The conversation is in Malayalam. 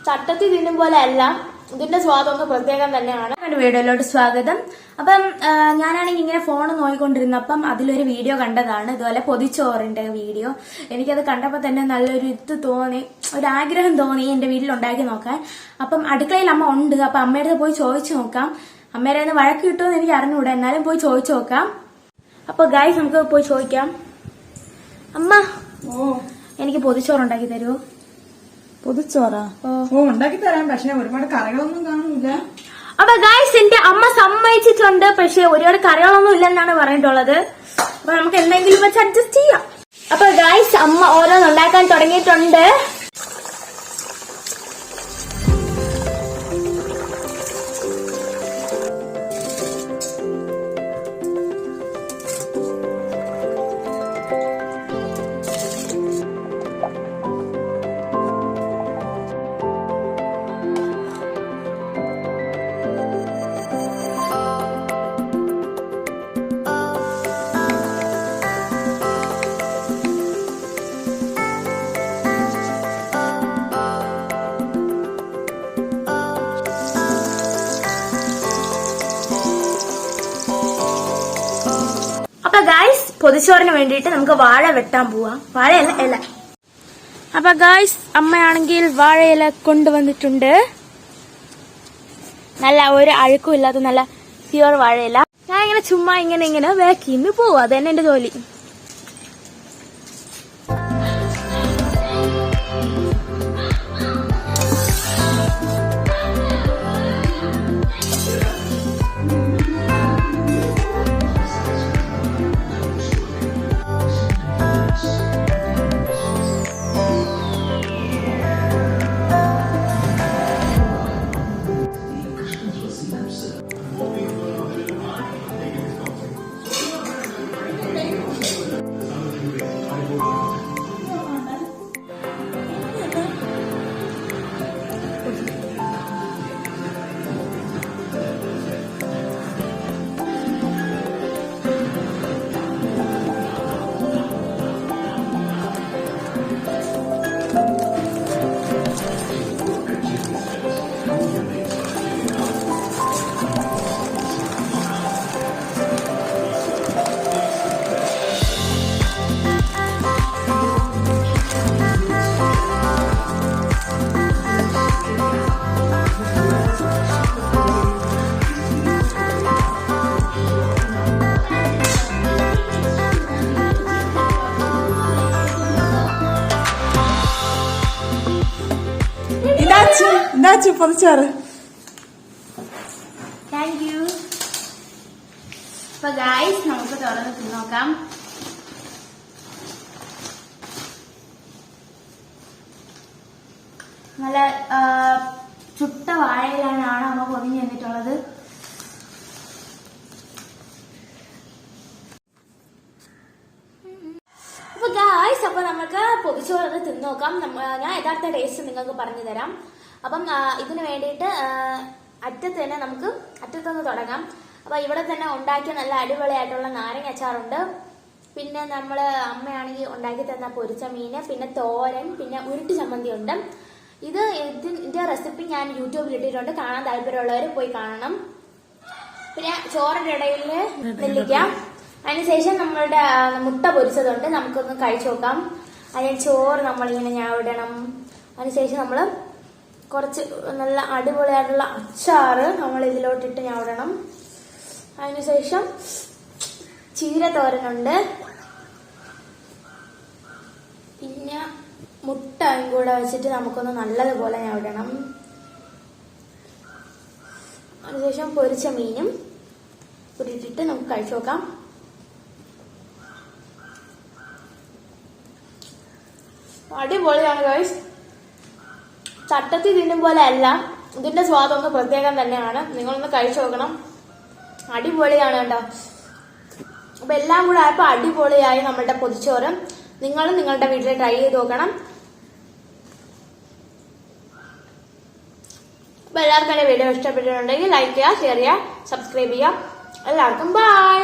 ചട്ടത്തിൽ തിന്നും പോലെ അല്ല, ഇതിന്റെ സ്വാദം പ്രത്യേകം തന്നെയാണ്. വീഡിയോയിലോട്ട് സ്വാഗതം. അപ്പം ഞാനാണെങ്കിൽ ഇങ്ങനെ ഫോൺ നോക്കിക്കൊണ്ടിരുന്നപ്പം അതിലൊരു വീഡിയോ കണ്ടതാണ്, ഇതുപോലെ പൊതിച്ചോറിന്റെ വീഡിയോ. എനിക്കത് കണ്ടപ്പോൾ തന്നെ നല്ലൊരു ഇത് തോന്നി, ഒരു ആഗ്രഹം തോന്നി എന്റെ വീട്ടിൽ ഉണ്ടാക്കി നോക്കാൻ. അപ്പം അടുക്കളയിൽ അമ്മ ഉണ്ട്, അപ്പൊ അമ്മയുടെ പോയി ചോദിച്ചു നോക്കാം. അമ്മയുടെ വഴക്ക് കിട്ടുമെന്ന് എനിക്ക് അറിഞ്ഞൂടാ, എന്നാലും പോയി ചോദിച്ചു നോക്കാം. അപ്പൊ ഗൈസ് നമുക്ക് പോയി ചോദിക്കാം. അമ്മ, എനിക്ക് പൊതിച്ചോറ് ഉണ്ടാക്കി തരുമോ? പൊതിച്ചോറാ? ഉണ്ടാക്കി തരാം, പക്ഷെ ഒരുപാട് കറികളൊന്നും കാണൂല. അപ്പൊ ഗൈസ് എന്റെ അമ്മ സമ്മതിച്ചിട്ടുണ്ട്, പക്ഷെ ഒരുപാട് കറികളൊന്നും ഇല്ലെന്നാണ് പറഞ്ഞിട്ടുള്ളത്. അപ്പൊ നമുക്ക് എന്തെങ്കിലും വെച്ച് അഡ്ജസ്റ്റ് ചെയ്യാം. അപ്പൊ ഗൈസ് അമ്മ ഓരോന്ന് ഉണ്ടാക്കാൻ തുടങ്ങിയിട്ടുണ്ട്. ഗൈസ് പൊതിച്ചോറിന് വേണ്ടിയിട്ട് നമുക്ക് വാഴ വെട്ടാൻ പോവാം. വാഴയല്ല, ഇല. അപ്പൊ ഗൈസ് അമ്മയാണെങ്കിൽ വാഴയില കൊണ്ടുവന്നിട്ടുണ്ട്. നല്ല ഒരു അഴുക്കും ഇല്ലാത്ത നല്ല പ്യുവർ വാഴയില. ഞാൻ ഇങ്ങനെ ചുമ്മാ ഇങ്ങനെ വേക്കിന്ന് പോവാ, അതന്നെ എന്റെ ജോലി. പൊതിച്ചോറ്. Thank you. അപ്പൊ ഗൈസ് നമുക്ക് തുറന്ന് നോക്കാം. നല്ല ചുട്ട വാഴയിലാണ് അമ്മ പൊതിഞ്ഞു തന്നിട്ടുള്ളത്. അപ്പൊ ഗൈസ് അപ്പൊ നമുക്ക് പൊതിച്ചോറ് തിന്നു നോക്കാം. ഞാൻ യഥാർത്ഥ ടേസ്റ്റ് നിങ്ങൾക്ക് പറഞ്ഞു തരാം. അപ്പം ഇതിന് വേണ്ടിയിട്ട് അറ്റത്തൊന്ന് തുടങ്ങാം. അപ്പൊ ഇവിടെ തന്നെ ഉണ്ടാക്കിയ നല്ല അടിപൊളിയായിട്ടുള്ള നാരങ്ങ അച്ചാറുണ്ട്. പിന്നെ അമ്മയാണെങ്കിൽ ഉണ്ടാക്കി തന്ന പൊരിച്ച മീന്, പിന്നെ തോരൻ, പിന്നെ ഉരുട്ട് ചമ്മന്തി ഉണ്ട്. ഇതിന്റെ റെസിപ്പി ഞാൻ യൂട്യൂബിൽ ഇട്ടിട്ടുണ്ട്, കാണാൻ താല്പര്യമുള്ളവർ പോയി കാണണം. പിന്നെ ചോറിന്റെ ഇടയിൽ നെല്ലിക്ക. അതിനുശേഷം നമ്മളുടെ മുട്ട പൊരിച്ചതുണ്ട്, നമുക്കൊന്ന് കഴിച്ചു നോക്കാം. അതിന് ചോറ് നമ്മളിങ്ങനെ ഞാവിടണം. അതിനുശേഷം നമ്മള് കുറച്ച് നല്ല അടിപൊളിയായിട്ടുള്ള അച്ചാറ് നമ്മൾ ഇതിലോട്ടിട്ട് ഞാവിടണം. അതിനുശേഷം ചീരത്തോരനുണ്ട്, പിന്നെ മുട്ടയും കൂടെ വെച്ചിട്ട് നമുക്കൊന്ന് നല്ലതുപോലെ ഞാവിടണം. അതിനുശേഷം പൊരിച്ച മീനും കൂടിയിട്ടിട്ട് നമുക്ക് കഴിച്ചു നോക്കാം. അടിപൊളിയാണ് ഗൈസ്, ചട്ടത്തിൽ തിന്നും പോലെ അല്ല, ഇതിന്റെ സ്വാദം പ്രത്യേകം തന്നെയാണ്. നിങ്ങളൊന്ന് കഴിച്ചു നോക്കണം, അടിപൊളിയാണ് കേട്ടോ. അപ്പൊ എല്ലാം കൂടെ ആയപ്പോ അടിപൊളിയായി നമ്മളുടെ പൊതിച്ചോറ്. നിങ്ങളും നിങ്ങളുടെ വീട്ടിൽ ട്രൈ ചെയ്ത് നോക്കണം. അപ്പൊ എല്ലാവർക്കും എന്റെ വീഡിയോ ഇഷ്ടപ്പെട്ടിട്ടുണ്ടെങ്കിൽ ലൈക്ക് ചെയ്യുക, ഷെയർ ചെയ്യുക, സബ്സ്ക്രൈബ് ചെയ്യുക. എല്ലാവർക്കും ബൈ.